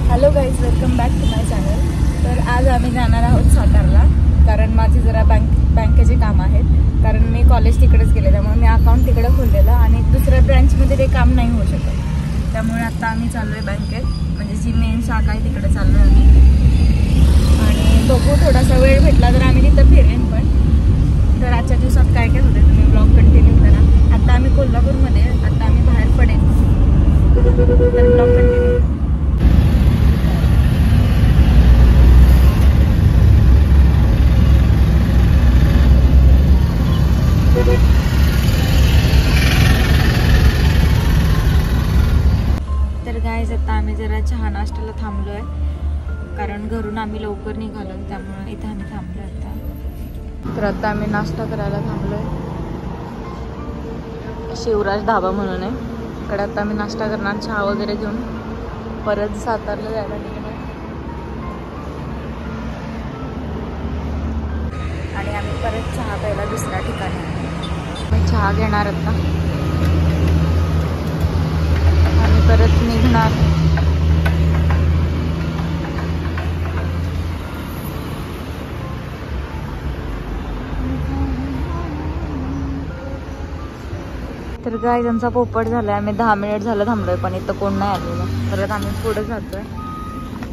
Hello guys, welcome back to my channel. तर आज आम्ही जाणार आहोत सातारला, कारण माझे जरा बँकेचे काम आहेत. कारण मी कॉलेज तिकडेच केले, त्यामुळे मी अकाउंट तिकडे खोललेलं आणि दुसऱ्या ब्रँचमध्ये ते काम नाही होऊ शकत. त्यामुळे आता आम्ही चाललो आहे बँकेत, म्हणजे जी मेन शाखा आहे तिकडे चाललो आहे आम्ही. आणि बघू, थोडासा वेळ भेटला तर आम्ही तिथं फिरेन पण. तर आजच्या दिवसात काय काय होतं तुम्ही ब्लॉग कंटिन्यू करा. आता आम्ही कोल्हापूरमध्ये, आता आम्ही बाहेर पडेल, तर ब्लॉग कंटिन्यू. तर गाईज, आता आम्ही जरा चहा नाश्त्याला थांबलो आहे, कारण घरून आम्ही लवकर निघालो, त्यामुळे इथं आम्ही थांबलो आता. तर आता आम्ही नाश्ता करायला थांबलो आहे, शिवराज धाबा म्हणून आहे. इकडे आता आम्ही नाश्ता करणार, चहा वगैरे घेऊन परत सातारला जायला निघणार. आणि आम्ही परत चहा प्यायला दुसऱ्या ठिकाणी मी चहा घेणार आता आणि परत निघणार. तर गाय, त्यांचा पोपट झालाय. आम्ही 10 मिनिट झालं थांबलोय, पण इथं कोण नाही आलेलं. परत आम्ही पुढे जातोय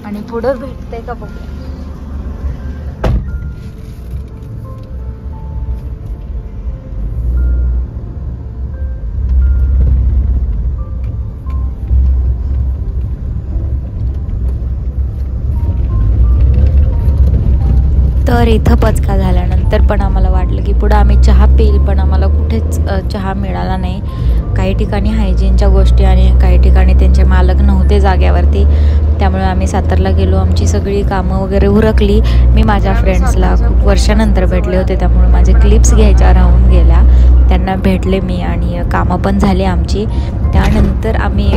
आणि पुढं भेटतंय का बघू. तर इथं पचका झाल्यानंतर पण आम्हाला वाटलं की पुढं आम्ही चहा पिईल, पण आम्हाला कुठेच चहा मिळाला नाही. काही ठिकाणी हायजीनच्या गोष्टी आणि काही ठिकाणी त्यांचे मालक नव्हते जाग्यावरती, त्यामुळे आम्ही सातारला गेलो. आमची सगळी कामं वगैरे उरकली. मी माझ्या फ्रेंड्सला खूप वर्षानंतर भेटले होते, त्यामुळे माझे क्लिप्स घ्यायच्या राहून गेल्या. त्यांना भेटले मी आणि कामं पण झाली आमची. त्यानंतर आम्ही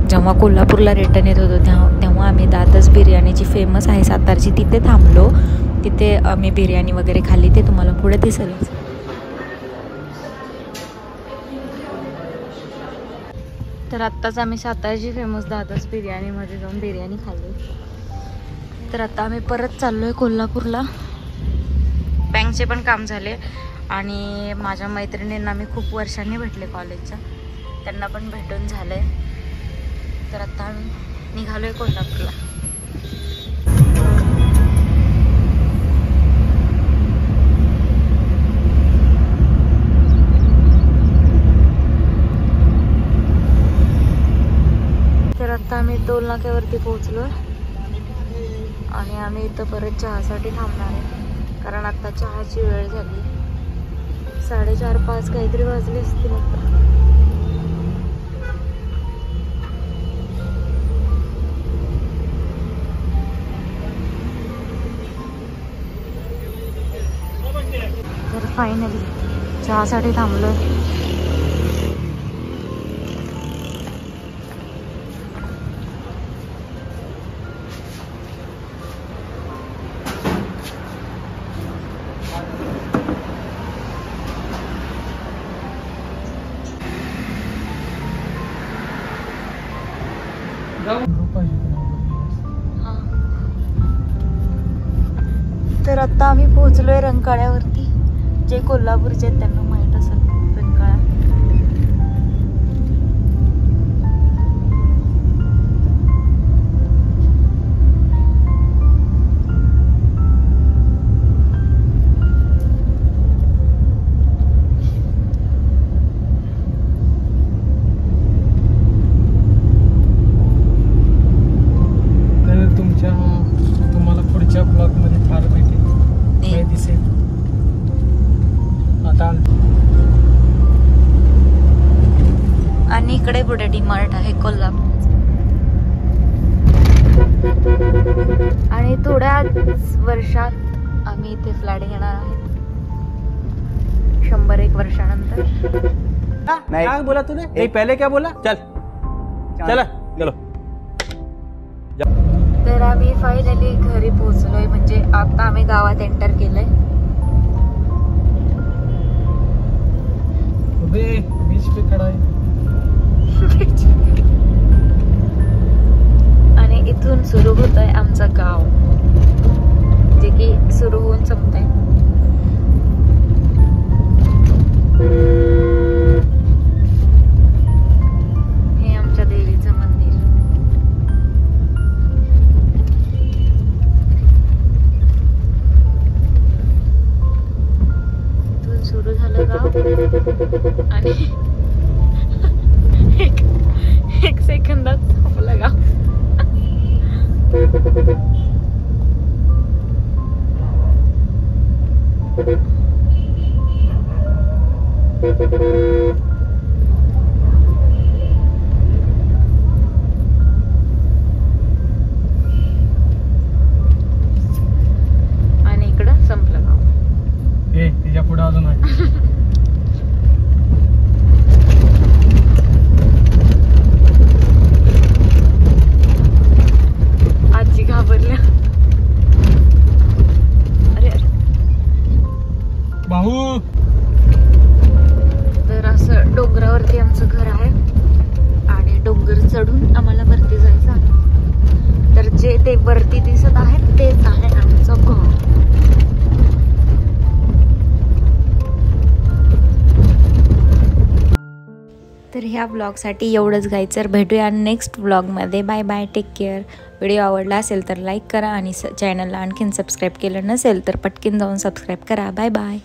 जेव्हा कोल्हापूरला रिटर्न येत होतो तेव्हा आम्ही दादच बिर्याणीची फेमस आहे सातारची, तिथे थांबलो. तिथे आम्ही बिर्याणी वगैरे खाल्ली, ते तुम्हाला पुढे दिसेल. तर आत्ताच आम्ही सातारची फेमस दादच बिर्याणीमध्ये जाऊन बिर्याणी खाल्ली. तर आता आम्ही परत चाललो आहे कोल्हापूरला. बँकचे पण काम झाले आणि माझ्या मैत्रिणींना मी खूप वर्षांनी भेटले कॉलेजच्या, त्यांना पण भेटून झालं आहे. तर आता आम्ही निघालो आहे कोल्हापूरला. तर आता आम्ही टोल नाक्यावरती पोहोचलो आणि आम्ही इथं परत चहासाठी थांबणार आहे, कारण आता चहाची वेळ झाली. 4:30-5 काहीतरी वाजले असतील आता. तर फायनली चहासाठी थांबलो. तर आता आम्ही पोहोचलोय रंकाळ्यावरती. जे कोल्हापूरचे आहेत त्यांना माहीत असेल रंकाळा. तुम्हाला पुढच्या ब्लॉग मध्ये फार भेटेल, दिसेल. आता आणि इकडे पुढे डीमार्ट आहे कोल्हापूर. आणि थोड्याच वर्षात आम्ही इथे फ्लॅट घेणार आहोत, 100-1 वर्षानंतर. नहीं क्या बोला तूने? नहीं पहले क्या बोला? चल चला चलो. तर आम्ही फायनली घरी पोहोचलोय, म्हणजे आता आम्ही गावात एंटर केलंय. बीच पे खड़ा है. आणि इथून इथून सुरू होत आहे आमचं गाव, जे की सुरू होऊन संपत आहे. हे आमच्या देवीचं मंदिर. इथून सुरू झालं गाव आणि एक सेकंदात संपलं गाव. आणि इकडं संपलं गाव. तिच्या पुढे अजून आहे. आजी घाबरल्या. अरे अरे भाऊ. तर असं डोंगरावरती आमचं घर आहे आणि डोंगर चढून आम्हाला वरती जायचं आहे. तर जे ते वरती दिसत आहेत तेच आहे आमचं घर. तर ह्या ब्लॉगसाठी एवढंच गाईच. तर भेटूया नेक्स्ट ब्लॉगमध्ये. Bye bye, take care. Video आवडला असेल तर लाईक करा आणि चॅनलला आणखीन सबस्क्राईब केलं नसेल तर पटकन जाऊन सबस्क्राईब करा. Bye bye.